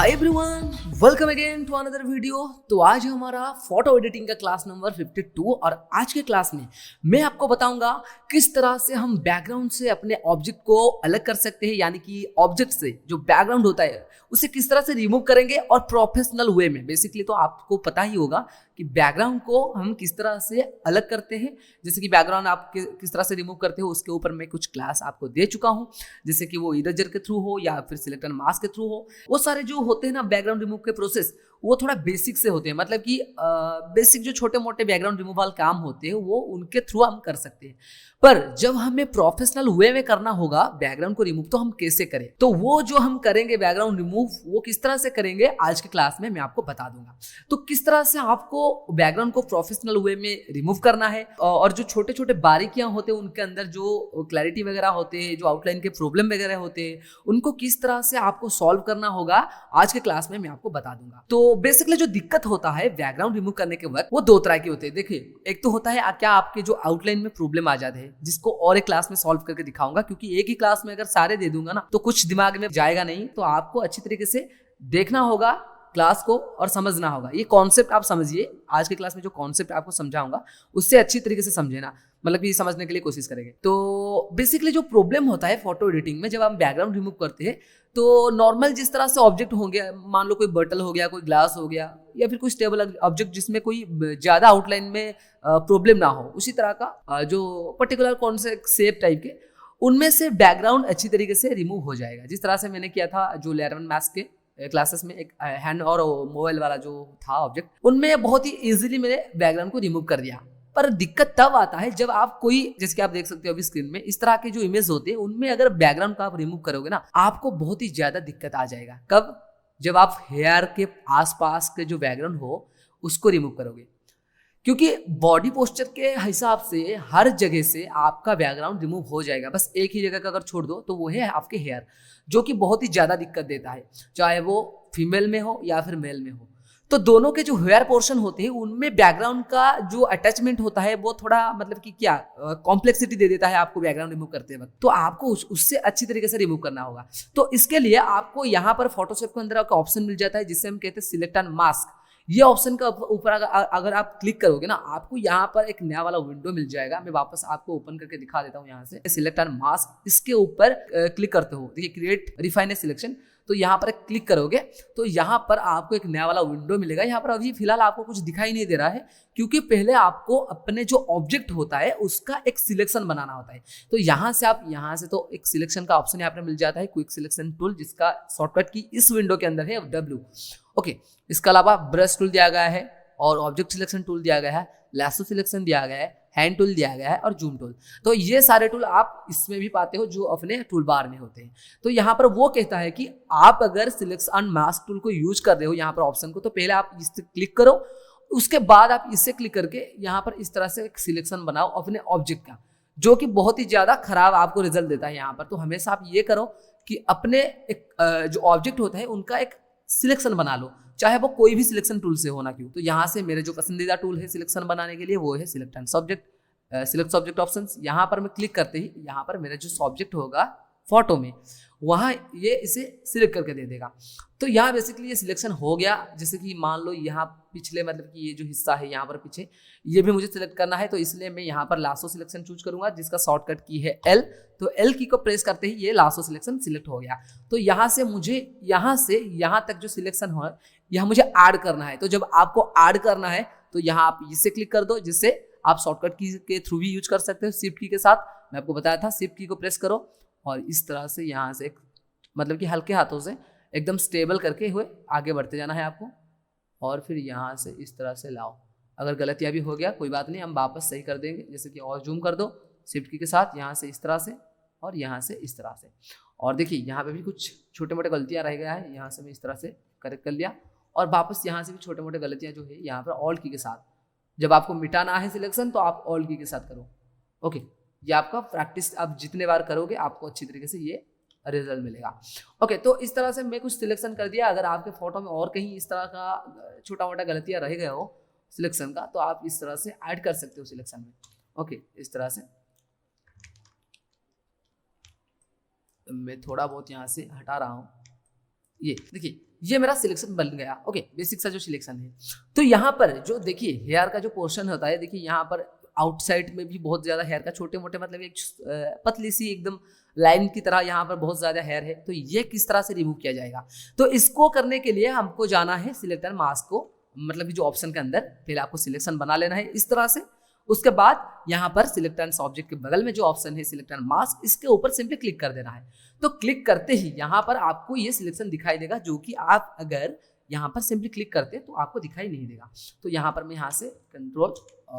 Hi everyone, welcome again to another video. तो आज हमारा फोटो एडिटिंग का क्लास नंबर 52 और आज के क्लास में मैं आपको बताऊंगा किस तरह से हम बैकग्राउंड से अपने ऑब्जेक्ट को अलग कर सकते हैं, यानी कि ऑब्जेक्ट से जो बैकग्राउंड होता है उसे किस तरह से रिमूव करेंगे और प्रोफेशनल वे में। बेसिकली तो आपको पता ही होगा कि बैकग्राउंड को हम किस तरह से अलग करते हैं, जैसे कि बैकग्राउंड आप किस तरह से रिमूव करते हो उसके ऊपर मैं कुछ क्लास आपको दे चुका हूं, जैसे कि वो इरेजर के थ्रू हो या फिर सिलेक्ट एंड मास्क के थ्रू हो। वो सारे जो होते हैं ना बैकग्राउंड रिमूव के प्रोसेस, वो थोड़ा बेसिक से होते हैं, मतलब कि बेसिक जो छोटे मोटे बैकग्राउंड रिमूवल काम होते हैं वो उनके थ्रू हम कर सकते हैं। पर जब हमें प्रोफेशनल वे में करना होगा बैकग्राउंड को रिमूव, तो हम कैसे करें? तो वो जो हम करेंगे बैकग्राउंड रिमूव, वो किस तरह से करेंगे आज के क्लास में मैं आपको बता दूंगा। तो किस तरह से आपको बैकग्राउंड को प्रोफेशनल वे में रिमूव करना है और जो छोटे छोटे बारीकियां होते हैं उनके अंदर जो क्लैरिटी वगैरह होते हैं, जो आउटलाइन के प्रॉब्लम वगैरह होते हैं, उनको किस तरह से आपको सॉल्व करना होगा आज के क्लास में मैं आपको बता दूंगा। तो बेसिकली जो दिक्कत होता है बैकग्राउंड रिमूव करने के वक्त, वो दो तरह के होते हैं। देखिए, एक तो होता है क्या आपके जो आउटलाइन में प्रॉब्लम आ जाते हैं, जिसको और एक क्लास में सॉल्व करके दिखाऊंगा, क्योंकि एक ही क्लास में अगर सारे दे दूंगा ना तो कुछ दिमाग में जाएगा नहीं। तो आपको अच्छी तरीके से देखना होगा क्लास को और समझना होगा। ये कॉन्सेप्ट आप समझिए, आज के क्लास में जो कॉन्सेप्ट आपको समझाऊंगा उससे अच्छी तरीके से समझे ना, मतलब कि समझने के लिए कोशिश करेंगे। तो बेसिकली जो प्रॉब्लम होता है फोटो एडिटिंग में, जब हम बैकग्राउंड रिमूव करते हैं तो नॉर्मल जिस तरह से ऑब्जेक्ट होंगे, मान लो कोई बॉटल हो गया, कोई ग्लास हो गया, या फिर कोई स्टेबल ऑब्जेक्ट जिसमें कोई ज्यादा आउटलाइन में प्रॉब्लम ना हो, उसी तरह का जो पर्टिकुलर कौन से शेप टाइप के, उनमें से बैकग्राउंड अच्छी तरीके से रिमूव हो जाएगा। जिस तरह से मैंने किया था जो लेयर 1 मैथ्स के क्लासेस में, एक हैंड और मोबाइल वाला जो था ऑब्जेक्ट, उनमें बहुत ही इजीली मैंने बैकग्राउंड को रिमूव कर दिया। पर दिक्कत तब आता है जब आप कोई, जैसे कि आप देख सकते हो अभी स्क्रीन में, इस तरह के जो इमेज होते हैं उनमें अगर बैकग्राउंड का आप रिमूव करोगे ना, आपको बहुत ही ज्यादा दिक्कत आ जाएगा। कब? जब आप हेयर के आसपास के जो बैकग्राउंड हो उसको रिमूव करोगे, क्योंकि बॉडी पोस्चर के हिसाब से हर जगह से आपका बैकग्राउंड रिमूव हो जाएगा। बस एक ही जगह का अगर छोड़ दो तो वो है आपके हेयर, जो कि बहुत ही ज्यादा दिक्कत देता है, चाहे वो फीमेल में हो या फिर मेल में हो। तो दोनों के जो हेयर पोर्शन होते हैं उनमें बैकग्राउंड का जो अटैचमेंट होता है वो थोड़ा, मतलब कि क्या, कॉम्प्लेक्सिटी दे देता है आपको बैकग्राउंड रिमूव करते वक्त। तो आपको उससे अच्छी तरीके से रिमूव करना होगा। तो इसके लिए आपको यहाँ पर फोटोशॉप के अंदर आपका ऑप्शन मिल जाता है जिससे हम कहते हैं सिलेक्ट एंड मास्क। ये ऑप्शन का ऊपर अगर आप क्लिक करोगे ना, आपको यहाँ पर एक नया वाला विंडो मिल जाएगा। मैं वापस आपको ओपन करके दिखा देता हूँ। यहाँ से सिलेक्ट एंड मास्क, इसके ऊपर क्लिक करते हो, देखिए क्रिएट रिफाइन सिलेक्शन, तो यहाँ पर क्लिक करोगे तो यहाँ पर आपको एक नया वाला विंडो मिलेगा। यहाँ पर अभी फिलहाल आपको कुछ दिखाई नहीं दे रहा है, क्योंकि पहले आपको अपने जो ऑब्जेक्ट होता है उसका एक सिलेक्शन बनाना होता है। तो यहाँ से आप, यहाँ से तो एक सिलेक्शन का ऑप्शन यहाँ पर मिल जाता है, क्विक सिलेक्शन टूल, जिसका शॉर्टकट की इस विंडो के अंदर है W। ओके, इसके अलावा ब्रश टूल दिया गया है और ऑब्जेक्ट सिलेक्शन टूल दिया गया है, लैसो सिलेक्शन दिया गया है, हैंड टूल दिया गया है और जूम टूल। तो ये सारे टूल आप इसमें भी पाते हो जो अपने टूल बार में होते हैं। तो यहाँ पर वो कहता है कि आप अगर सिलेक्शन एंड मास्क टूल को यूज कर रहे हो यहाँ पर ऑप्शन को, तो पहले आप इस पर क्लिक करो, उसके बाद आप इससे क्लिक करके यहाँ पर इस तरह से एक सिलेक्शन बनाओ अपने ऑब्जेक्ट का, जो कि बहुत ही ज्यादा खराब आपको रिजल्ट देता है यहाँ पर। तो हमेशा आप ये करो कि अपने एक जो ऑब्जेक्ट होता है उनका एक सिलेक्शन बना लो, चाहे वो कोई भी सिलेक्शन टूल से होना क्यों। तो यहाँ से मेरे जो पसंदीदा टूल है सिलेक्शन बनाने के लिए वो है select and subject, select subject options. यहाँ पर मैं क्लिक करते ही यहाँ पर मेरा जो सब्जेक्ट होगा फोटो में, वहाँ ये इसे सिलेक्ट करके दे देगा। तो यहाँ बेसिकली ये सिलेक्शन हो गया। जैसे कि मान लो यहाँ पिछले, मतलब कि ये जो हिस्सा है यहाँ पर पीछे, ये भी मुझे सिलेक्ट करना है, तो इसलिए मैं यहाँ पर लासो सिलेक्शन चूज करूंगा, जिसका शॉर्टकट की है L। तो L की को प्रेस करते ही ये लासो सिलेक्शन सिलेक्ट हो गया। तो यहाँ से मुझे यहाँ से यहाँ तक जो सिलेक्शन हो, यहाँ मुझे ऐड करना है। तो जब आपको ऐड करना है तो यहाँ आप इससे क्लिक कर दो, जिससे आप शॉर्टकट की के थ्रू भी यूज कर सकते हो, शिफ्ट की के साथ। मैं आपको बताया था, शिफ्ट की को प्रेस करो और इस तरह से यहाँ से मतलब कि हल्के हाथों से एकदम स्टेबल करके हुए आगे बढ़ते जाना है आपको, और फिर यहाँ से इस तरह से लाओ। अगर गलतियाँ भी हो गया कोई बात नहीं, हम वापस सही कर देंगे। जैसे कि और जूम कर दो शिफ्ट की के साथ, यहाँ से इस तरह से और यहाँ से इस तरह से। और देखिए यहाँ पे भी कुछ छोटे मोटे गलतियाँ रह गया है, यहाँ से मैं इस तरह से करेक्ट कर लिया। और वापस यहाँ से भी छोटे मोटे गलतियाँ जो है यहाँ पर ऑल्ट की के साथ, जब आपको मिटाना है सिलेक्शन तो आप ऑल्ट की के साथ करो। ओके, ये आपका प्रैक्टिस आप जितने बार करोगे आपको अच्छी तरीके से ये रिजल्ट मिलेगा। ओके, तो इस तरह से मैं कुछ सिलेक्शन कर दिया। अगर आपके फोटो में और कहीं इस तरह का छोटा मोटा गलतियां रह गए हो सिलेक्शन का, तो आप इस तरह से ऐड कर सकते हो सिलेक्शन में। ओके, इस तरह से मैं थोड़ा बहुत यहाँ से हटा रहा हूँ। ये देखिए ये मेरा सिलेक्शन बन गया। ओके, बेसिक सा जो सिलेक्शन है। तो यहाँ पर जो देखिए हेयर का जो पोर्शन होता है, देखिए यहाँ पर आउटसाइड में भी बहुत ज़्यादा हेयर का छोटे मोटे मतलब एक पतली सी एकदम लाइन की तरह यहाँ पर बहुत ज़्यादा हेयर है। तो ये किस तरह से रिमूव किया जाएगा? तो इसको करने के लिए हमको जाना है सिलेक्टर मास्क को, मतलब कि जो ऑप्शन के अंदर पहले आपको सिलेक्शन बना लेना है इस तरह से। उसके बाद यहाँ पर सिलेक्ट एंड ऑब्जेक्ट के बगल में जो ऑप्शन है सिलेक्ट एंड मास्क, इसके ऊपर सिंपली क्लिक कर देना है। तो क्लिक करते ही यहाँ पर आपको ये सिलेक्शन दिखाई देगा, जो कि आप अगर यहाँ पर सिंपली क्लिक करते तो आपको दिखाई नहीं देगा। तो यहाँ पर मैं यहाँ से कंट्रोल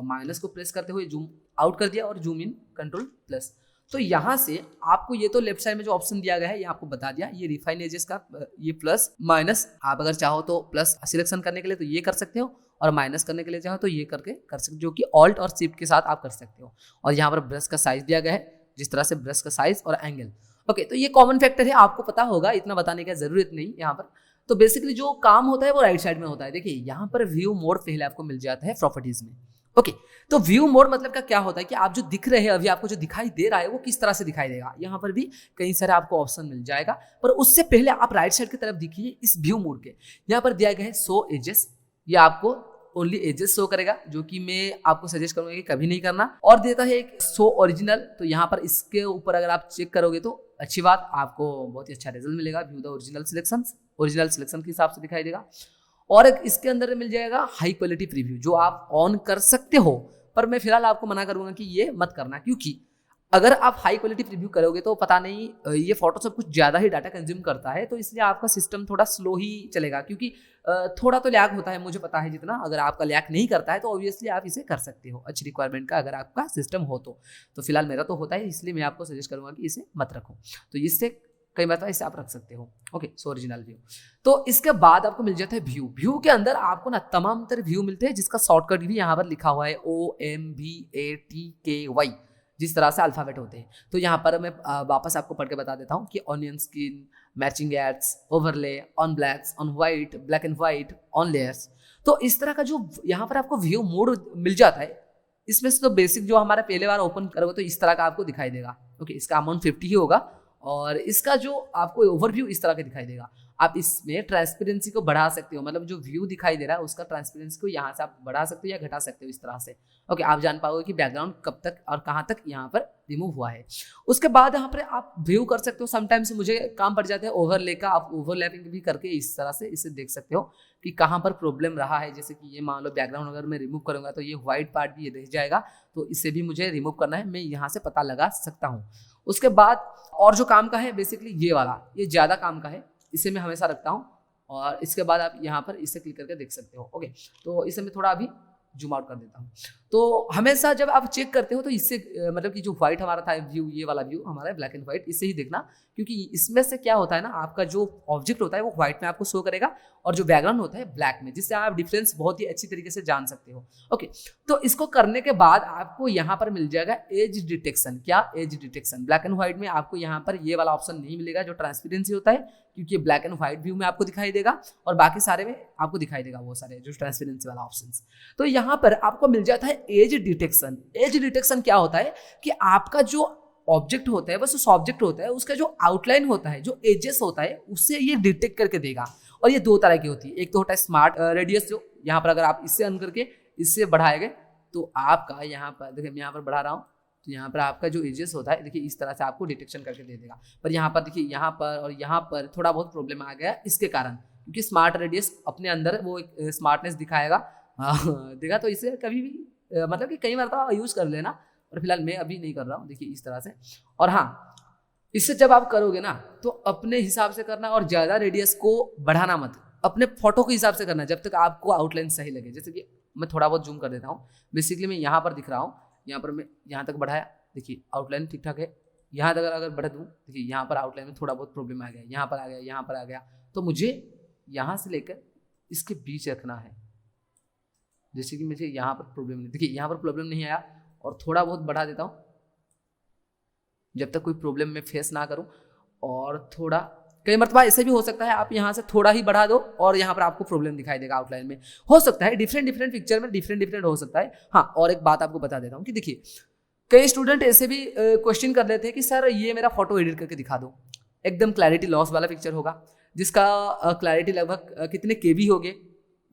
माइनस को प्रेस करते हुए जूम आउट कर दिया और जूम इन कंट्रोल प्लस। तो यहाँ से आपको ये तो लेफ्ट साइड में जो ऑप्शन दिया गया है ये आपको बता दिया, ये रिफाइन एजेस का ये प्लस माइनस, आप अगर चाहो तो प्लस सिलेक्शन करने के लिए तो ये कर सकते हो, और माइनस करने के लिए चाहो तो ये करके कर सकते हो, जो कि ऑल्ट और शिफ्ट के साथ आप कर सकते हो। और यहाँ पर ब्रश का साइज दिया गया है, जिस तरह से ब्रश का साइज और एंगल। ओके, तो ये कॉमन फैक्टर है, आपको पता होगा, इतना बताने की जरूरत नहीं यहाँ पर। तो बेसिकली जो काम होता है वो राइट साइड में होता है। देखिए यहाँ पर व्यू मोड पहले आपको मिल जाता है प्रॉपर्टीज में। ओके, तो व्यू मोड मतलब का क्या होता है कि आप जो दिख रहे हैं अभी, आपको जो दिखाई दे रहा है वो किस तरह से दिखाई देगा। यहाँ पर भी कई सारे आपको ऑप्शन मिल जाएगा, पर उससे पहले आप राइट साइड की तरफ देखिए इस व्यू मोड के, यहाँ पर दिया गया है शो एजेस। ये आपको ओनली एजेस शो करेगा, जो कि मैं आपको सजेस्ट करूंगा कि कभी नहीं करना। और देता है एक शो ओरिजिनल, तो यहाँ पर इसके ऊपर अगर आप चेक करोगे तो अच्छी बात, आपको बहुत ही अच्छा रिजल्ट मिलेगा। व्यू द ओरिजिनल सिलेक्शन के हिसाब से दिखाई देगा। और एक इसके अंदर मिल जाएगा हाई क्वालिटी प्रीव्यू, जो आप ऑन कर सकते हो, पर मैं फिलहाल आपको मना करूंगा कि ये मत करना, क्योंकि अगर आप हाई क्वालिटी प्रीव्यू करोगे तो पता नहीं ये फोटोशॉप कुछ ज़्यादा ही डाटा कंज्यूम करता है, तो इसलिए आपका सिस्टम थोड़ा स्लो ही चलेगा, क्योंकि थोड़ा तो लैग होता है, मुझे पता है जितना। अगर आपका लैग नहीं करता है तो ऑब्वियसली आप इसे कर सकते हो अच्छी रिक्वायरमेंट का, अगर आपका सिस्टम हो तो फिलहाल मेरा तो होता है, इसलिए मैं आपको सजेस्ट करूँगा कि इसे मत रखो। तो इससे कई बार इसे आप रख सकते हो। Okay, so original view. तो इसके बाद आपको मिल जाता है व्यू के अंदर आपको ना तमाम तरह व्यू मिलते हैं, जिसका शॉर्टकट भी यहाँ पर लिखा हुआ है OMBATKY, जिस तरह से अल्फाबेट होते हैं। तो यहाँ पर मैं वापस आपको पढ़ के बता देता हूँ कि onion skin, matching ads, overlay, on blacks, on white, black and white, on layers. तो इस तरह का जो यहाँ पर आपको व्यू मोड मिल जाता है, इसमें से तो बेसिक जो हमारा पहले बार ओपन करोगे तो इस तरह का आपको दिखाई देगा। ओके, इसका अमाउंट 50 ही होगा, और इसका जो आपको ओवरव्यू इस तरह का दिखाई देगा। आप इसमें ट्रांसपेरेंसी को बढ़ा सकते हो, मतलब जो व्यू दिखाई दे रहा है उसका ट्रांसपेरेंसी को यहाँ से आप बढ़ा सकते हो या घटा सकते हो इस तरह से। ओके, आप जान पाओगे कि बैकग्राउंड कब तक और कहाँ तक यहाँ पर रिमूव हुआ है। उसके बाद यहाँ पर आप व्यू कर सकते हो। समटाइम्स मुझे काम पड़ जाता है ओवरले का, आप ओवरलैपिंग भी करके इस तरह से इसे देख सकते हो कि कहाँ पर प्रॉब्लम रहा है। जैसे कि ये मान लो बैकग्राउंड अगर मैं रिमूव करूँगा तो ये व्हाइट पार्ट भी रह जाएगा, तो इसे भी मुझे रिमूव करना है, मैं यहाँ से पता लगा सकता हूँ। उसके बाद और जो काम का है बेसिकली ये वाला, ये ज़्यादा काम का है, इसे मैं हमेशा रखता हूँ। और इसके बाद आप यहाँ पर इसे क्लिक करके देख सकते हो। ओके, तो इसे मैं थोड़ा अभी जूम आउट कर देता हूँ। तो हमेशा जब आप चेक करते हो तो इससे मतलब कि जो व्हाइट हमारा था व्यू, ये वाला व्यू हमारा ब्लैक एंड व्हाइट, इससे ही देखना, क्योंकि इसमें से क्या होता है ना, आपका जो ऑब्जेक्ट होता है वो व्हाइट में आपको शो करेगा और जो बैकग्राउंड होता है ब्लैक में, जिससे आप डिफरेंस बहुत ही अच्छी तरीके से जान सकते हो। ओके, तो इसको करने के बाद आपको यहाँ पर मिल जाएगा एज डिटेक्शन। क्या as detection? Black and white में आपको यहाँ पर ये वाला ऑप्शन नहीं मिलेगा जो ट्रांसपेरेंसी होता है, क्योंकि ब्लैक एंड व्हाइट व्यू में आपको दिखाई देगा और बाकी सारे में आपको दिखाई देगा वो सारे जो ट्रांसपेरेंसी वाला ऑप्शन। तो यहाँ पर आपको मिल जाता है एज डिटेक्शन। एज डिटेक्शन क्या होता है कि आपका जो ऑब्जेक्ट होता है, बस उस ऑब्जेक्ट होता है, उसका जो आउटलाइन होता है, जो एजेस होता है, उससे ये डिटेक्ट करके देगा। और ये दो तरह की होती है, एक तो होता है स्मार्ट रेडियस, जो यहाँ पर अगर आप इससे ऑन करके इससे बढ़ाएंगे तो आपका यहाँ पर देखिए, मैं यहाँ पर बढ़ा रहा हूँ तो यहाँ पर आपका जो एजेस होता है देखिए इस तरह से आपको डिटेक्शन करके दे देगा। पर यहाँ पर देखिए, यहाँ पर और यहाँ पर थोड़ा बहुत प्रॉब्लम आ गया इसके कारण, क्योंकि स्मार्ट रेडियस अपने अंदर वो एक स्मार्टनेस दिखाएगा देगा। तो इसे कभी भी मतलब कि कई बार तो यूज़ कर लेना, और फिलहाल मैं अभी नहीं कर रहा हूँ, देखिए इस तरह से। और हाँ, इससे जब आप करोगे ना तो अपने हिसाब से करना और ज़्यादा रेडियस को बढ़ाना मत, अपने फोटो के हिसाब से करना जब तक आपको आउटलाइन सही लगे। जैसे कि मैं थोड़ा बहुत जूम कर देता हूँ, बेसिकली मैं यहाँ पर दिख रहा हूँ, यहाँ पर मैं यहाँ तक बढ़ाया, देखिए आउटलाइन ठीक ठाक है। यहाँ तक अगर बढ़ा दूँ, देखिए यहाँ पर आउटलाइन में थोड़ा बहुत प्रॉब्लम आ गया, यहाँ पर आ गया, यहाँ पर आ गया, तो मुझे यहाँ से लेकर इसके बीच रखना है। जैसे कि मुझे यहाँ पर प्रॉब्लम नहीं, देखिए यहाँ पर प्रॉब्लम नहीं आया, और थोड़ा बहुत बढ़ा देता हूँ जब तक कोई प्रॉब्लम मैं फेस ना करूँ। और थोड़ा कई मरतबा ऐसे भी हो सकता है आप यहाँ से थोड़ा ही बढ़ा दो और यहाँ पर आपको प्रॉब्लम दिखाई देगा आउटलाइन में, हो सकता है डिफरेंट पिक्चर में डिफरेंट हो सकता है। हाँ, और एक बात आपको बता देता हूँ कि देखिए कई स्टूडेंट ऐसे भी क्वेश्चन कर लेते हैं कि सर ये मेरा फोटो एडिट करके दिखा दो, एकदम क्लैरिटी लॉस वाला पिक्चर होगा, जिसका क्लैरिटी लगभग कितने केबी होंगे,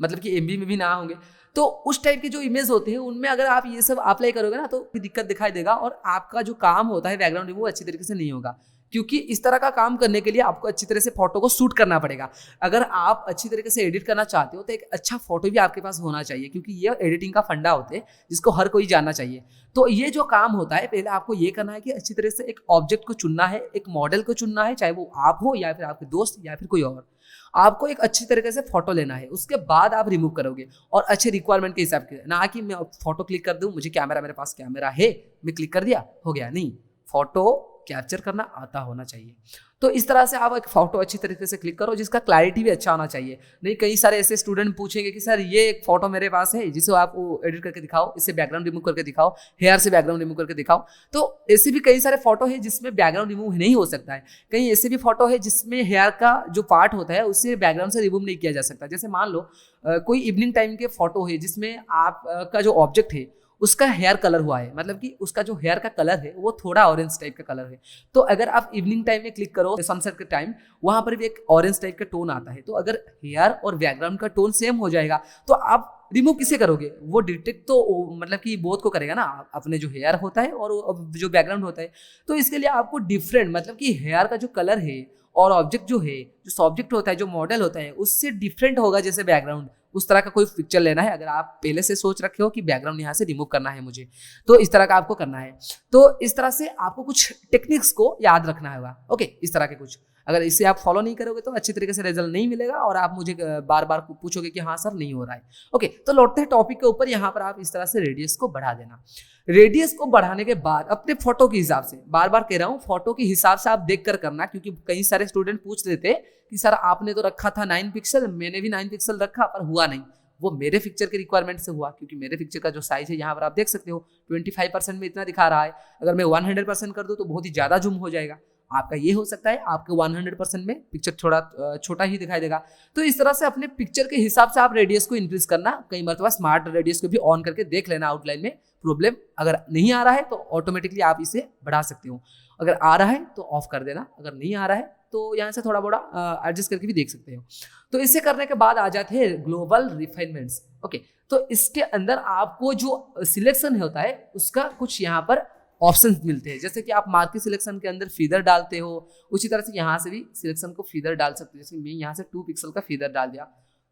मतलब कि एमबी में भी ना होंगे। तो उस टाइप के जो इमेज होते हैं उनमें अगर आप ये सब अप्लाई करोगे ना तो दिक्कत दिखाई देगा और आपका जो काम होता है बैकग्राउंड रिमूव अच्छी तरीके से नहीं होगा, क्योंकि इस तरह का काम करने के लिए आपको अच्छी तरह से फोटो को शूट करना पड़ेगा। अगर आप अच्छी तरीके से एडिट करना चाहते हो तो एक अच्छा फोटो भी आपके पास होना चाहिए, क्योंकि ये एडिटिंग का फंडा होते हैं जिसको हर कोई जानना चाहिए। तो ये जो काम होता है, पहले आपको ये करना है कि अच्छी तरह से एक ऑब्जेक्ट को चुनना है, एक मॉडल को चुनना है, चाहे वो आप हो या फिर आपके दोस्त या फिर कोई और। आपको एक अच्छी तरीके से फोटो लेना है, उसके बाद आप रिमूव करोगे और अच्छे रिक्वायरमेंट के हिसाब से, ना कि मैं फोटो क्लिक कर दूं, मुझे कैमरा, मेरे पास कैमरा है, मैं क्लिक कर दिया हो गया, नहीं, फोटो कैप्चर करना आता होना चाहिए। तो इस तरह से आप एक फोटो अच्छी तरीके से क्लिक करो जिसका क्लैरिटी भी अच्छा होना चाहिए। नहीं, कई सारे ऐसे स्टूडेंट पूछेंगे कि सर ये एक फोटो मेरे पास है जिसे आप एडिट करके दिखाओ, इससे बैकग्राउंड रिमूव करके दिखाओ, हेयर से बैकग्राउंड रिमूव करके दिखाओ। तो ऐसे भी कई सारे फोटो है जिसमें बैकग्राउंड रिमूव नहीं हो सकता है। कहीं ऐसे भी फोटो है जिसमें हेयर का जो पार्ट होता है उससे बैकग्राउंड से रिमूव नहीं किया जा सकता। जैसे मान लो कोई इवनिंग टाइम के फोटो है जिसमें आप का जो ऑब्जेक्ट है उसका हेयर कलर हुआ है, मतलब कि उसका जो हेयर का कलर है वो थोड़ा ऑरेंज टाइप का कलर है। तो अगर आप इवनिंग टाइम में क्लिक करो सनसेट के टाइम, वहां पर भी एक ऑरेंज टाइप का टोन आता है। तो अगर हेयर और बैकग्राउंड का टोन सेम हो जाएगा तो आप रिमूव किसे करोगे? वो डिटेक्ट तो मतलब कि बोथ को करेगा ना, अपने जो हेयर होता है और जो बैकग्राउंड होता है। तो इसके लिए आपको डिफरेंट, मतलब कि हेयर का जो कलर है और ऑब्जेक्ट जो है, जो सब्जेक्ट होता है, जो मॉडल होता है, उससे डिफरेंट होगा जैसे बैकग्राउंड, उस तरह का कोई पिक्चर लेना है। अगर आप पहले से सोच रखे हो कि बैकग्राउंड यहाँ से रिमूव करना है मुझे, तो इस तरह का आपको करना है। तो इस तरह से आपको कुछ टेक्निक्स को याद रखना होगा। ओके, इस तरह के कुछ, अगर इसे आप फॉलो नहीं करोगे तो अच्छी तरीके से रिजल्ट नहीं मिलेगा और आप मुझे बार बार पूछोगे कि हाँ सर नहीं हो रहा है। ओके, तो लौटते हैं टॉपिक के ऊपर। यहाँ पर आप इस तरह से रेडियस को बढ़ा देना। रेडियस को बढ़ाने के बाद अपने फोटो के हिसाब से, बार बार कह रहा हूँ, फोटो के हिसाब से आप देख कर करना, क्योंकि कई सारे स्टूडेंट पूछ लेते कि सर आपने तो रखा था 9 पिक्सल, मैंने भी 9 पिक्सल रखा पर हुआ नहीं। वो मेरे पिक्चर के रिक्वायरमेंट से हुआ, क्योंकि मेरे पिक्चर का जो साइज है यहाँ पर आप देख सकते हो 25% में इतना दिखा रहा है। अगर मैं 100% कर दूं तो बहुत ही ज्यादा जूम हो जाएगा। आपका ये हो सकता है आपके 100% में पिक्चर थोड़ा छोटा ही दिखाई देगा। तो इस तरह से अपने पिक्चर के हिसाब से आप रेडियस को इंक्रीज करना। कई मरतबा स्मार्ट रेडियस को भी ऑन करके देख लेना आउटलाइन में। प्रॉब्लम अगर नहीं आ रहा है तो ऑटोमेटिकली आप इसे बढ़ा सकते हो, अगर आ रहा है तो ऑफ कर देना, अगर नहीं आ रहा है तो यहाँ से थोड़ा बड़ा एडजस्ट करके भी देख सकते हो। तो इसे करने के बाद आ जाते हैं ग्लोबल रिफाइनमेंट्स। ओके, तो इसके अंदर आपको जो सिलेक्शन होता है उसका कुछ यहाँ पर ऑप्शंस मिलते हैं। जैसे कि आप मार्केट सिलेक्शन के अंदर फीदर डालते हो, उसी तरह से यहाँ से भी सिलेक्शन को फीदर डाल सकते हो। जैसे मैं यहाँ से 2 पिक्सल का फीदर डाल दिया।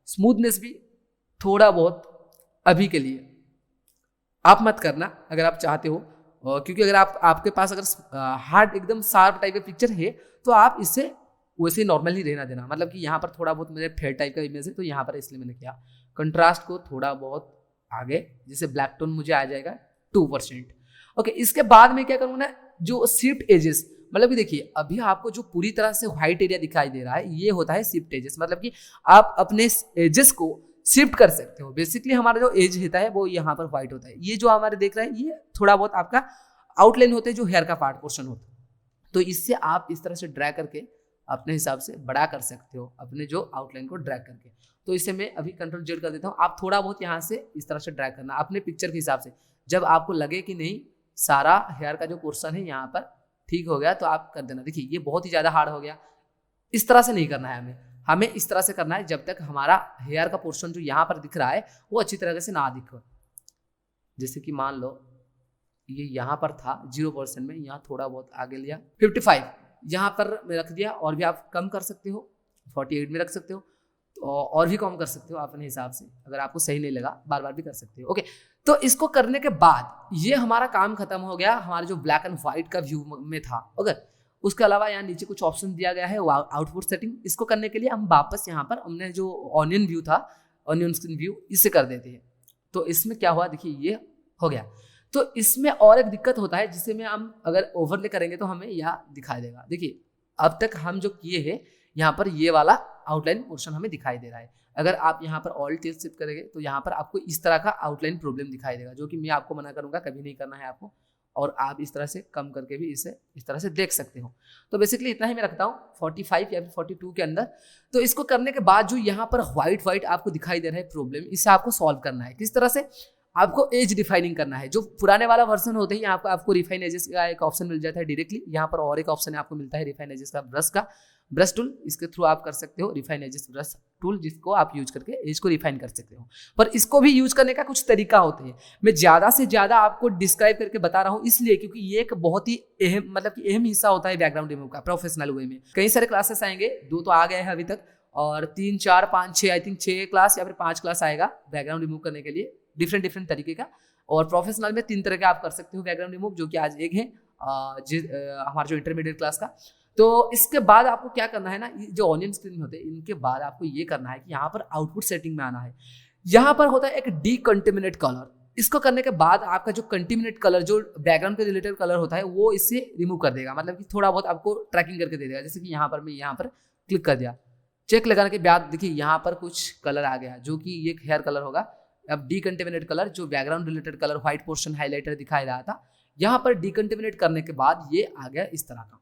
स्मूथनेस भी थोड़ा बहुत अभी के लिए आप मत करना अगर आप चाहते हो, क्योंकि अगर आपके पास अगर हार्ड एकदम शार्प टाइप का पिक्चर है तो आप इससे वैसे नॉर्मल ही रहना देना। मतलब कि यहाँ पर थोड़ा बहुत मेरे फेयर टाइप का इमेज है तो यहाँ पर इसलिए मैंने किया कंट्रास्ट को थोड़ा बहुत आगे, जैसे ब्लैक टोन मुझे आ जाएगा 2%। ओके, इसके बाद में क्या करूँगा ना, जो शिफ्ट एजेस, मतलब कि देखिए अभी आपको जो पूरी तरह से व्हाइट एरिया दिखाई दे रहा है ये होता है शिफ्ट एजेस। मतलब कि आप अपने एजेस को शिफ्ट कर सकते हो। बेसिकली हमारा जो एज होता है वो यहाँ पर व्हाइट होता है। ये जो हमारे देख रहे हैं ये थोड़ा बहुत आपका आउटलाइन होता है, जो हेयर का पार्ट पोर्शन होता है। तो इससे आप इस तरह से ड्रैग करके अपने हिसाब से बड़ा कर सकते हो, अपने जो आउटलाइन को ड्रैग करके। तो इसे मैं अभी कंट्रोल जेड कर देता हूँ। आप थोड़ा बहुत यहाँ से इस तरह से ड्रैग करना अपने पिक्चर के हिसाब से। जब आपको लगे कि नहीं सारा हेयर का जो पोर्शन है यहाँ पर ठीक हो गया तो आप कर देना। देखिए ये बहुत ही ज़्यादा हार्ड हो गया, इस तरह से नहीं करना है हमें इस तरह से करना है जब तक हमारा हेयर का पोर्शन जो यहाँ पर दिख रहा है वो अच्छी तरह से ना दिखे। जैसे कि मान लो ये यहाँ पर था 0% में, यहाँ थोड़ा बहुत आगे लिया 55 यहाँ पर मैं रख दिया। और भी आप कम कर सकते हो, 48 में रख सकते हो, तो और भी कम कर सकते हो अपने हिसाब से। अगर आपको सही नहीं लगा बार बार भी कर सकते हो। ओके, तो इसको करने के बाद ये हमारा काम खत्म हो गया, हमारा जो ब्लैक एंड व्हाइट का व्यू में था। ओके, उसके अलावा यहाँ नीचे कुछ ऑप्शन दिया गया है आउटपुट सेटिंग। इसको करने के लिए हम वापस यहाँ पर हमने जो ऑनियन व्यू था, ऑनियन स्क्रीन व्यू, इसे कर देते हैं। तो इसमें क्या हुआ देखिए ये हो गया। तो इसमें और एक दिक्कत होता है जिसे में हम अगर ओवरले करेंगे तो हमें यहाँ दिखाई देगा। देखिए अब तक हम जो किए हैं यहाँ पर ये वाला आउटलाइन पोर्शन हमें दिखाई दे रहा है। अगर आप यहाँ पर ऑल्ट शिफ्ट करेंगे तो यहाँ पर आपको इस तरह का आउटलाइन प्रॉब्लम दिखाई देगा, जो कि मैं आपको मना करूँगा, कभी नहीं करना है आपको। और आप इस तरह से कम करके भी इसे इस तरह से देख सकते हो। तो बेसिकली इतना ही मैं रखता हूँ 45 या फिर 42 के अंदर। तो इसको करने के बाद जो यहाँ पर व्हाइट आपको दिखाई दे रहा है प्रॉब्लम, इसे आपको सॉल्व करना है। किस तरह से? आपको एज डिफाइनिंग करना है। जो पुराने वाला वर्जन होते हैं यहाँ पर आपको रिफाइन एजेस का एक ऑप्शन मिल जाता है डायरेक्टली। यहाँ पर और एक ऑप्शन है आपको मिलता है रिफाइन एजेस का ब्रश का, ब्रश टूल, इसके थ्रू आप कर सकते हो रिफाइन एजेस ब्रश टूल, जिसको आप यूज करके एज को रिफाइन कर सकते हो। पर इसको भी यूज करने का कुछ तरीका होते हैं, मैं ज्यादा से ज्यादा आपको डिस्क्राइब करके बता रहा हूँ इसलिए क्योंकि ये एक बहुत ही अहम मतलब कि अहम हिस्सा होता है बैकग्राउंड रिमूव का प्रोफेशनल वे में। कई सारे क्लासेस आएंगे, 2 तो आ गए हैं अभी तक, और 3 4 5 6 आई थिंक 6 क्लास या फिर 5 क्लास आएगा बैकग्राउंड रिमूव करने के लिए डिफरेंट तरीके का। और प्रोफेशनल में 3 तरह का आप कर सकते हो बैकग्राउंड रिमूव, जो कि आज एक है हमारा जो इंटरमीडिएट क्लास का। तो इसके बाद आपको क्या करना है ना, जो ऑनियन स्क्रीन होते हैं इनके बाद आपको ये करना है कि यहाँ पर आउटपुट सेटिंग में आना है। यहाँ पर होता है एक डीकंटेमिनेट कलर, इसको करने के बाद आपका जो कंटेमिनेट कलर जो बैकग्राउंड के रिलेटेड कलर होता है वो इससे रिमूव कर देगा, मतलब कि थोड़ा बहुत आपको ट्रैकिंग करके दे देगा। जैसे कि यहाँ पर मैं यहाँ पर क्लिक कर दिया, चेक लगाने के बाद देखिए यहाँ पर कुछ कलर आ गया जो कि एक हेयर कलर होगा। अब डीकंटेमिनेट कलर जो background related colour white portion highlighter दिखाई रहा था, यहाँ पर डीकंटेमिनेट करने के बाद ये आ गया इस तरह का।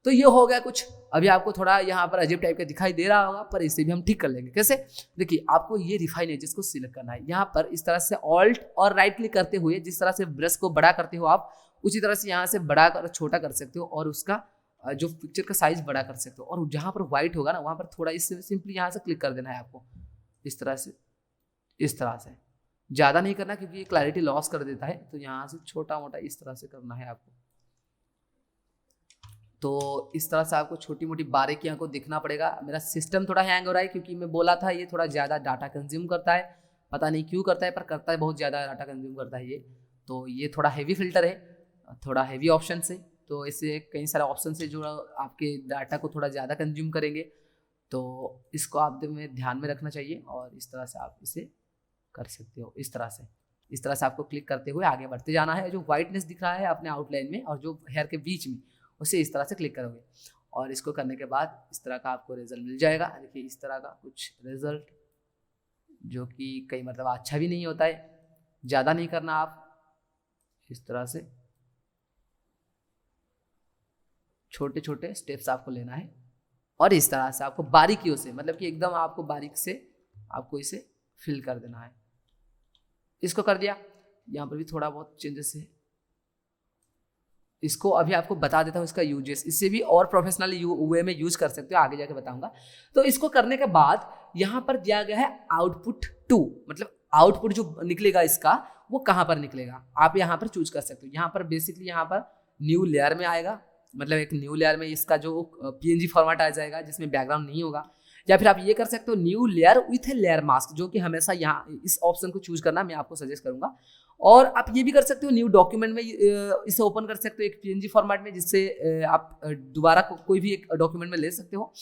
तो ये हो गया कुछ, अभी आपको थोड़ा यहाँ पर अजीब टाइप का दिखाई दे रहा होगा, पर इसे भी हम ठीक कर लेंगे। कैसे? देखिए आपको ये रिफाइन एजेस को सिलेक्ट करना है, यहाँ पर इस तरह से ऑल्ट और राइट क्लिक करते हुए जिस तरह से ब्रश को बड़ा करते हो आप, उसी तरह से यहाँ से बड़ा कर छोटा कर सकते हो और उसका जो पिक्चर का साइज बड़ा कर सकते हो। और जहाँ पर व्हाइट होगा ना वहाँ पर थोड़ा इससे सिंपली यहाँ से क्लिक कर देना है आपको, इस तरह से ज़्यादा नहीं करना क्योंकि ये क्लैरिटी लॉस कर देता है। तो यहाँ से छोटा मोटा इस तरह से करना है आपको। तो इस तरह से आपको छोटी मोटी बारीकियां को देखना पड़ेगा। मेरा सिस्टम थोड़ा हैंग हो रहा है क्योंकि मैं बोला था ये थोड़ा ज़्यादा डाटा कंज्यूम करता है, पता नहीं क्यों करता है पर करता है, बहुत ज़्यादा डाटा कंज्यूम करता है ये। तो ये थोड़ा हैवी फिल्टर है, थोड़ा हैवी ऑप्शन से, तो इससे कई सारे ऑप्शन से जो आपके डाटा को थोड़ा ज़्यादा कंज्यूम करेंगे, तो इसको आप में ध्यान में रखना चाहिए। और इस तरह से आप इसे कर सकते हो, इस तरह से आपको क्लिक करते हुए आगे बढ़ते जाना है। जो व्हाइटनेस दिख रहा है अपने आउटलाइन में और जो हेयर के बीच में, उसे इस तरह से क्लिक करोगे और इसको करने के बाद इस तरह का आपको रिजल्ट मिल जाएगा। देखिए इस तरह का कुछ रिजल्ट, जो कि कई मतलब अच्छा भी नहीं होता है। ज़्यादा नहीं करना, आप इस तरह से छोटे छोटे स्टेप्स आपको लेना है और इस तरह से आपको बारीकियों से, मतलब कि एकदम आपको बारीक से आपको इसे फिल कर देना है। इसको कर दिया, यहाँ पर भी थोड़ा बहुत चेंजेस है। इसको अभी आपको बता देता हूँ इसका यूजेस, इससे भी और प्रोफेशनल वे में यूज कर सकते हो, आगे जाके बताऊंगा। तो इसको करने के बाद यहाँ पर दिया गया है आउटपुट 2, मतलब आउटपुट जो निकलेगा इसका वो कहाँ पर निकलेगा आप यहाँ पर चूज कर सकते हो। यहाँ पर बेसिकली यहाँ पर न्यू लेयर में आएगा, मतलब एक न्यू लेयर में इसका जो PNG फॉर्मेट आ जाएगा जिसमें बैकग्राउंड नहीं होगा। या फिर आप ये कर सकते हो new layer with a layer mask, जो कि हमेशा यहाँ इस ऑप्शन को चूज करना मैं आपको सजेस्ट करूंगा। और आप ये भी कर सकते हो न्यू डॉक्यूमेंट में इसे ओपन कर सकते हो एक PNG फॉर्मेट में, जिससे आप दोबारा कोई भी एक डॉक्यूमेंट में ले सकते हो।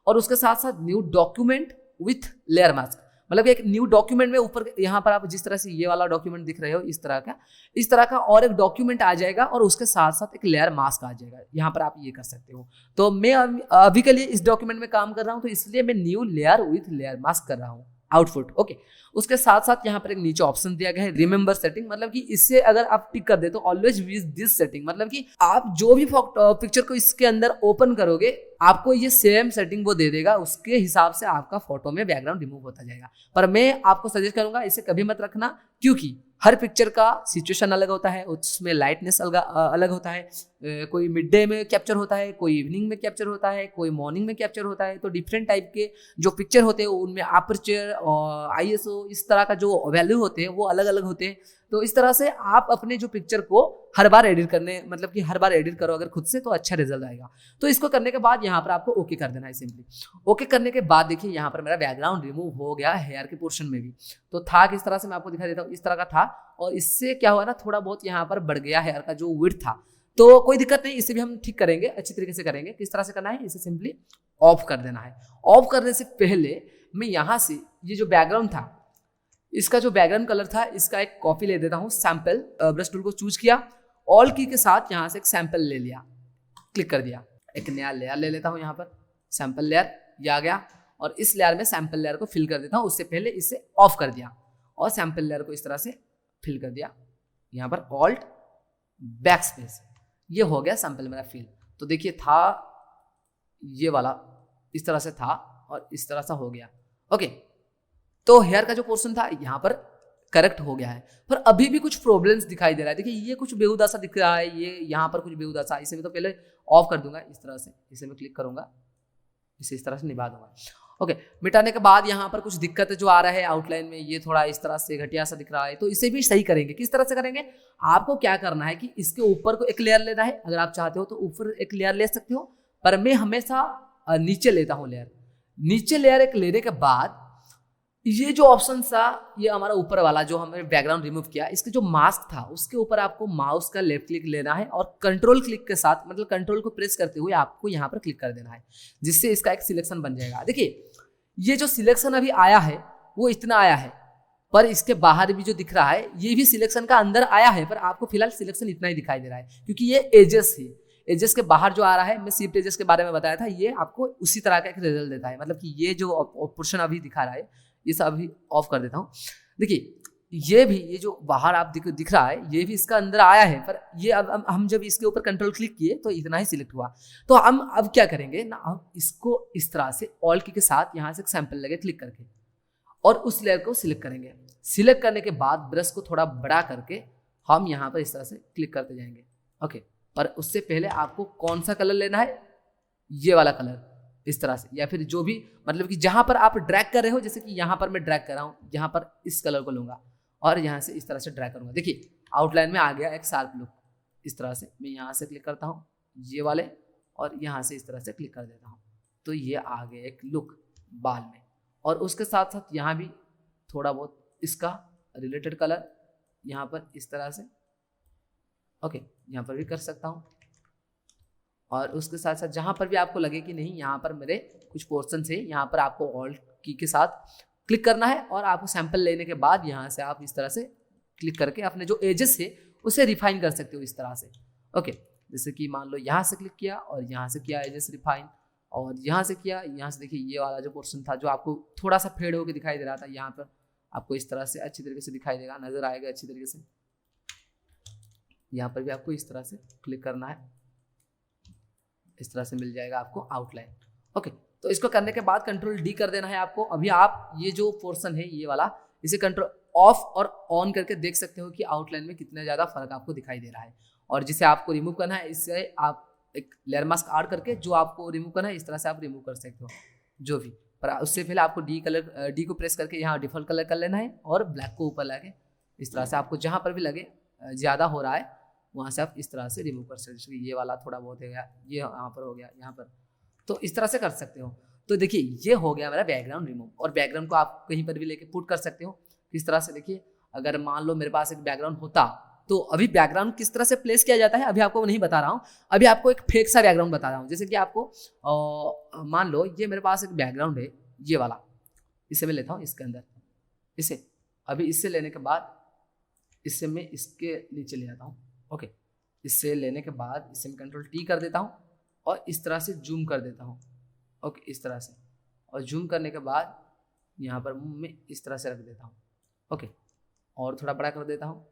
और उसके साथ साथ new document with layer mask, मतलब एक न्यू डॉक्यूमेंट में ऊपर यहाँ पर आप जिस तरह से ये वाला डॉक्यूमेंट दिख रहे हो इस तरह का और एक डॉक्यूमेंट आ जाएगा और उसके साथ साथ एक लेयर मास्क आ जाएगा। यहाँ पर आप ये कर सकते हो। तो मैं अभी के लिए इस डॉक्यूमेंट में काम कर रहा हूँ, तो इसलिए मैं new layer with layer mask कर रहा हूँ आउटपुट। ओके, उसके साथ साथ यहाँ पर एक नीचे ऑप्शन दिया गया है रिमेंबर सेटिंग, मतलब कि इससे अगर आप टिक कर दे तो ऑलवेज यूज दिस सेटिंग, मतलब कि आप जो भी पिक्चर को इसके अंदर ओपन करोगे आपको ये सेम सेटिंग वो दे देगा, उसके हिसाब से आपका फोटो में बैकग्राउंड रिमूव होता जाएगा। पर मैं आपको सजेस्ट करूंगा इसे कभी मत रखना, क्योंकि हर पिक्चर का सिचुएशन अलग होता है, उसमें लाइटनेस अलग होता है। कोई मिड डे में कैप्चर होता है, कोई इवनिंग में कैप्चर होता है, कोई मॉर्निंग में कैप्चर होता है। तो डिफरेंट टाइप के जो पिक्चर होते हैं उनमें अपर्चर और ISO इस तरह का जो वैल्यू होते हैं वो अलग अलग होते हैं। तो इस तरह से आप अपने जो पिक्चर को हर बार एडिट करने, मतलब कि हर बार एडिट करो अगर खुद से, तो अच्छा रिजल्ट आएगा। तो इसको करने के बाद यहाँ पर आपको ओके कर देना है सिंपली। ओके करने के बाद देखिए यहाँ पर मेरा बैकग्राउंड रिमूव हो गया हेयर के पोर्शन में भी। तो था किस तरह से मैं आपको दिखा देता हूँ, इस तरह का था और इससे क्या हुआ ना, थोड़ा बहुत यहाँ पर बढ़ गया हेयर का जो विड्थ था। तो कोई दिक्कत नहीं, इसे भी हम ठीक करेंगे, अच्छी तरीके से करेंगे। किस तरह से करना है, इसे सिंपली ऑफ कर देना है। ऑफ करने से पहले मैं यहाँ से ये जो बैकग्राउंड था, इसका जो बैकग्राउंड कलर था इसका एक कॉपी ले देता हूँ। सैंपल ब्रश टूल को चूज किया, ऑल की के साथ यहाँ से एक सैंपल ले लिया, क्लिक कर दिया। एक नया लेयर ले लेता हूँ, यहाँ पर सैंपल लेयर ये आ गया और इस लेयर में सैंपल लेयर को फिल कर देता हूँ। उससे पहले इसे ऑफ कर दिया और सैंपल लेयर को इस तरह से फिल कर दिया। यहाँ पर ऑल्ट बैक स्पेस, ये हो गया सैंपल मेरा फिल। तो देखिए था ये वाला इस तरह से था और इस तरह से हो गया। ओके, तो हेयर का जो पोर्शन था यहाँ पर करेक्ट हो गया है, पर अभी भी कुछ प्रॉब्लम्स दिखाई दे रहा है। देखिए ये कुछ बेहुदा सा दिख रहा है, ये यहाँ पर कुछ बेहुदा सा, इसे मैं तो पहले ऑफ कर दूंगा इस तरह से। इसे मैं क्लिक करूंगा, इसे इस तरह से निभा दूंगा। ओके, मिटाने के बाद यहाँ पर कुछ दिक्कत जो आ रहा है आउटलाइन में, ये थोड़ा इस तरह से घटिया सा दिख रहा है, तो इसे भी सही करेंगे। किस तरह से करेंगे, आपको क्या करना है कि इसके ऊपर को एक लेयर लेना है। अगर आप चाहते हो तो ऊपर एक लेयर ले सकते हो, पर मैं हमेशा नीचे लेता हूँ लेयर। नीचे लेयर एक लेने के बाद ये जो ऑप्शन था, ये हमारा ऊपर वाला जो हमने बैकग्राउंड रिमूव किया, इसके जो मास्क था उसके ऊपर आपको माउस का लेफ्ट क्लिक लेना है और कंट्रोल क्लिक के साथ, मतलब कंट्रोल को प्रेस करते हुए आपको यहाँ पर क्लिक कर देना है, जिससे इसका एक सिलेक्शन बन जाएगा। देखिए ये जो सिलेक्शन अभी आया है वो इतना आया है, पर इसके बाहर भी जो दिख रहा है ये भी सिलेक्शन का अंदर आया है, पर आपको फिलहाल सिलेक्शन इतना ही दिखाई दे रहा है क्योंकि ये एजेस है। एजेस के बाहर जो आ रहा है, मैं शिफ्ट एजेस के बारे में बताया था, ये आपको उसी तरह का एक रिजल्ट देता है। मतलब कि ये जो पोर्शन अभी दिखा रहा है ये सब अभी ऑफ कर देता हूँ। देखिए ये भी, ये जो बाहर आप दिख रहा है ये भी इसका अंदर आया है, पर ये अब हम जब इसके ऊपर कंट्रोल क्लिक किए तो इतना ही सिलेक्ट हुआ। तो हम अब क्या करेंगे ना, हम इसको इस तरह से ऑल्ट की के साथ यहाँ से एक सैंपल लगे क्लिक करके और उस लेयर को सिलेक्ट करेंगे। सिलेक्ट करने के बाद ब्रश को थोड़ा बड़ा करके हम यहाँ पर इस तरह से क्लिक करते जाएंगे। ओके, पर उससे पहले आपको कौन सा कलर लेना है, ये वाला कलर इस तरह से, या फिर जो भी, मतलब कि जहां पर आप ड्रैग कर रहे हो, जैसे कि यहां पर मैं ड्रैग कर रहा हूं, यहां पर इस कलर को लूंगा और यहां से इस तरह से ड्रैग करूंगा। देखिए आउटलाइन में आ गया एक शार्प लुक। इस तरह से मैं यहां से क्लिक करता हूं ये वाले, और यहां से इस तरह से क्लिक कर देता हूं, तो ये आ गया एक लुक बाल में। और उसके साथ साथ यहाँ भी थोड़ा बहुत इसका रिलेटेड कलर यहाँ पर इस तरह से, ओके, यहाँ पर भी कर सकता हूँ। और उसके साथ साथ जहाँ पर भी आपको लगे कि नहीं यहाँ पर मेरे कुछ पोर्शन है, यहाँ पर आपको ऑल्ट की के साथ क्लिक करना है और आपको सैंपल लेने के बाद यहाँ से आप इस तरह से क्लिक करके अपने जो एजेस है उसे रिफाइन कर सकते हो इस तरह से। ओके, जैसे कि मान लो यहाँ से क्लिक किया और यहाँ से किया एजेस रिफाइन, और यहाँ से किया, यहाँ से देखिए ये वाला जो पोर्शन था जो आपको थोड़ा सा फेड होकर दिखाई दे रहा था, यहाँ पर आपको इस तरह से अच्छी तरीके से दिखाई देगा, नजर आएगा अच्छी तरीके से। यहाँ पर भी आपको इस तरह से क्लिक करना है, इस तरह से मिल जाएगा आपको आउटलाइन। ओके, तो इसको करने के बाद कंट्रोल डी कर देना है आपको। अभी आप ये जो पोर्शन है ये वाला, इसे कंट्रोल ऑफ और ऑन करके देख सकते हो कि आउटलाइन में कितना ज़्यादा फर्क आपको दिखाई दे रहा है। और जिसे आपको रिमूव करना है, इससे आप एक लेयर मास्क ऐड करके जो आपको रिमूव करना है इस तरह से आप रिमूव कर सकते हो जो भी। पर उससे पहले आपको डी को प्रेस करके यहाँ डिफॉल्ट कलर कर लेना है और ब्लैक को ऊपर लाके इस तरह से आपको जहाँ पर भी लगे ज़्यादा हो रहा है वहाँ से आप इस तरह से रिमूव कर सकते हो। ये वाला थोड़ा बहुत हो गया, ये यहाँ पर हो गया, यहाँ पर, तो इस तरह से कर सकते हो। तो देखिए ये हो गया मेरा बैकग्राउंड रिमूव। और बैकग्राउंड को आप कहीं पर भी लेके पुट कर सकते हो किस तरह से। देखिए अगर मान लो मेरे पास एक बैकग्राउंड होता, तो अभी बैकग्राउंड किस तरह से प्लेस किया जाता है अभी आपको नहीं बता रहा हूँ, अभी आपको एक फेक सा बैकग्राउंड बता रहा हूँ। जैसे कि आपको मान लो ये मेरे पास एक बैकग्राउंड है, ये वाला, इसे मैं लेता हूँ इसके अंदर, इसे अभी इससे लेने के बाद इससे मैं इसके नीचे ले आता हूँ। ओके, इससे लेने के बाद इसे मैं कंट्रोल टी कर देता हूँ और इस तरह से जूम कर देता हूँ। ओके, इस तरह से, और जूम करने के बाद यहाँ पर मैं इस तरह से रख देता हूँ। ओके, और थोड़ा बड़ा कर देता हूँ।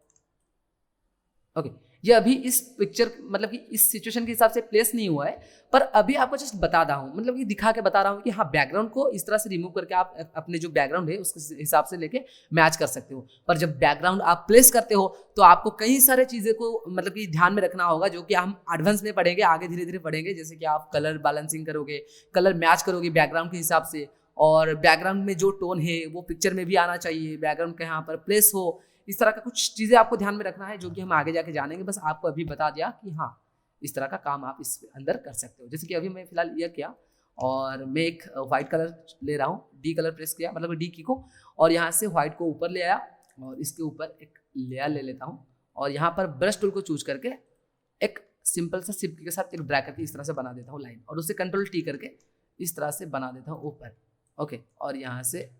ओके, ये अभी इस पिक्चर, मतलब कि इस सिचुएशन के हिसाब से प्लेस नहीं हुआ है, पर अभी आपको जस्ट बता रहा हूँ, मतलब कि दिखा के बता रहा हूँ कि हाँ बैकग्राउंड को इस तरह से रिमूव करके आप अपने जो बैकग्राउंड है उसके हिसाब से लेके मैच कर सकते हो। पर जब बैकग्राउंड आप प्लेस करते हो तो आपको कई सारे चीज़ें को मतलब कि ध्यान में रखना होगा, जो कि हम एडवांस में पढ़ेंगे, आगे धीरे धीरे पढ़ेंगे। जैसे कि आप कलर बैलेंसिंग करोगे, कलर मैच करोगे बैकग्राउंड के हिसाब से, और बैकग्राउंड में जो टोन है वो पिक्चर में भी आना चाहिए, बैकग्राउंड के यहाँ पर प्लेस हो, इस तरह का कुछ चीज़ें आपको ध्यान में रखना है जो कि हम आगे जाके जानेंगे। बस आपको अभी बता दिया कि हाँ इस तरह का काम आप इस अंदर कर सकते हो। जैसे कि अभी मैं फिलहाल ये किया और मैं एक वाइट कलर ले रहा हूँ, डी कलर प्रेस किया, मतलब डी की को, और यहाँ से व्हाइट को ऊपर ले आया और इसके ऊपर एक लेयर ले लेता हूँ और यहाँ पर ब्रश टूल को चूज करके एक सिंपल सा शिफ्ट के साथ एक ड्रैग करके इस तरह से बना देता हूँ लाइन, और उसे कंट्रोल टी करके इस तरह से बना देता हूँ ऊपर। ओके, और यहाँ से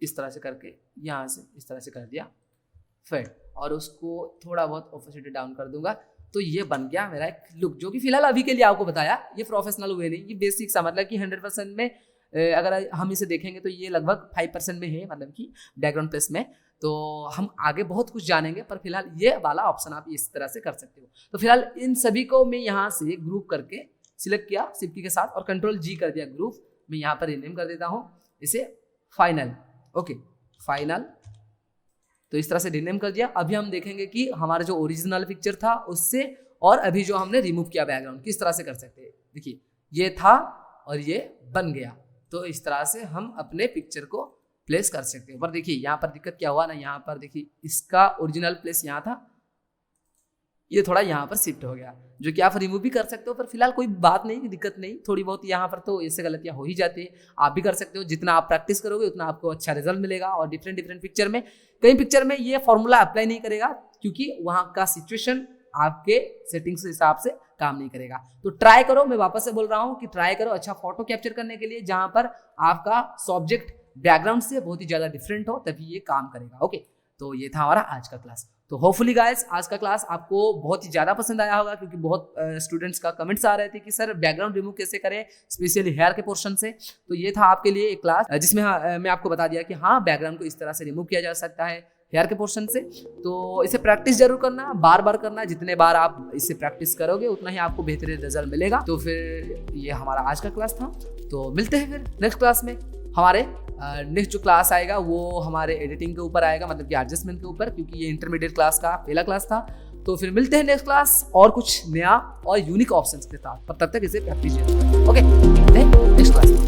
इस तरह से करके यहाँ से इस तरह से कर दिया फेड, और उसको थोड़ा बहुत ओपेसिटी डाउन कर दूंगा। तो ये बन गया मेरा एक लुक, जो कि फिलहाल अभी के लिए आपको बताया, ये प्रोफेशनल हुए नहीं, ये बेसिक सा, मतलब कि 100% में अगर हम इसे देखेंगे तो ये लगभग 5% में है, मतलब कि बैकग्राउंड प्लेस में। तो हम आगे बहुत कुछ जानेंगे, पर फिलहाल ये वाला ऑप्शन आप इस तरह से कर सकते हो। तो फिलहाल इन सभी को मैं यहाँ से ग्रुप करके सिलेक्ट किया शिफ्ट की के साथ और कंट्रोल जी कर दिया ग्रुप। मैं यहाँ पर रिनेम कर देता हूँ इसे फाइनल। ओके, फाइनल, तो इस तरह से रिनेम कर दिया। अभी हम देखेंगे कि हमारा जो ओरिजिनल पिक्चर था उससे और अभी जो हमने रिमूव किया बैकग्राउंड किस तरह से कर सकते हैं। देखिए ये था और ये बन गया। तो इस तरह से हम अपने पिक्चर को प्लेस कर सकते हैं। पर देखिए यहाँ पर दिक्कत क्या हुआ ना, यहाँ पर देखिए इसका ओरिजिनल प्लेस यहाँ था, ये थोड़ा यहाँ पर शिफ्ट हो गया, जो कि आप रिमूव भी कर सकते हो। पर फिलहाल कोई बात नहीं, दिक्कत नहीं, थोड़ी बहुत यहाँ पर तो ऐसे गलतियाँ हो ही जाती है, आप भी कर सकते हो। जितना आप प्रैक्टिस करोगे उतना आपको अच्छा रिजल्ट मिलेगा। और डिफरेंट पिक्चर में, कई पिक्चर में ये फॉर्मूला अप्लाई नहीं करेगा, क्योंकि वहाँ का सिचुएशन आपके सेटिंग्स के हिसाब से काम नहीं करेगा। तो ट्राई करो, मैं वापस से बोल रहा हूँ कि ट्राई करो अच्छा फोटो कैप्चर करने के लिए, जहाँ पर आपका सब्जेक्ट बैकग्राउंड से बहुत ही ज़्यादा डिफरेंट हो, तभी ये काम करेगा। ओके, तो ये था हमारा आज का क्लास। तो होपफुली गाइस आज का क्लास आपको बहुत ही ज़्यादा पसंद आया होगा, क्योंकि बहुत स्टूडेंट्स का कमेंट्स आ रहे थे कि सर बैकग्राउंड रिमूव कैसे करें, स्पेशली हेयर के पोर्शन से। तो ये था आपके लिए एक क्लास जिसमें मैं आपको बता दिया कि हाँ बैकग्राउंड को इस तरह से रिमूव किया जा सकता है हेयर के पोर्शन से। तो इसे प्रैक्टिस जरूर करना, बार बार करना, जितने बार आप इसे प्रैक्टिस करोगे उतना ही आपको बेहतरीन रिजल्ट मिलेगा। तो फिर ये हमारा आज का क्लास था, तो मिलते हैं फिर नेक्स्ट क्लास में। हमारे नेक्स्ट जो क्लास आएगा वो हमारे एडिटिंग के ऊपर आएगा, मतलब कि एडजस्टमेंट के ऊपर, क्योंकि ये इंटरमीडिएट क्लास का पहला क्लास था। तो फिर मिलते हैं नेक्स्ट क्लास और कुछ नया और यूनिक ऑप्शंस के साथ। पर तब तक इसे प्रैक्टिस करें। Okay, next class.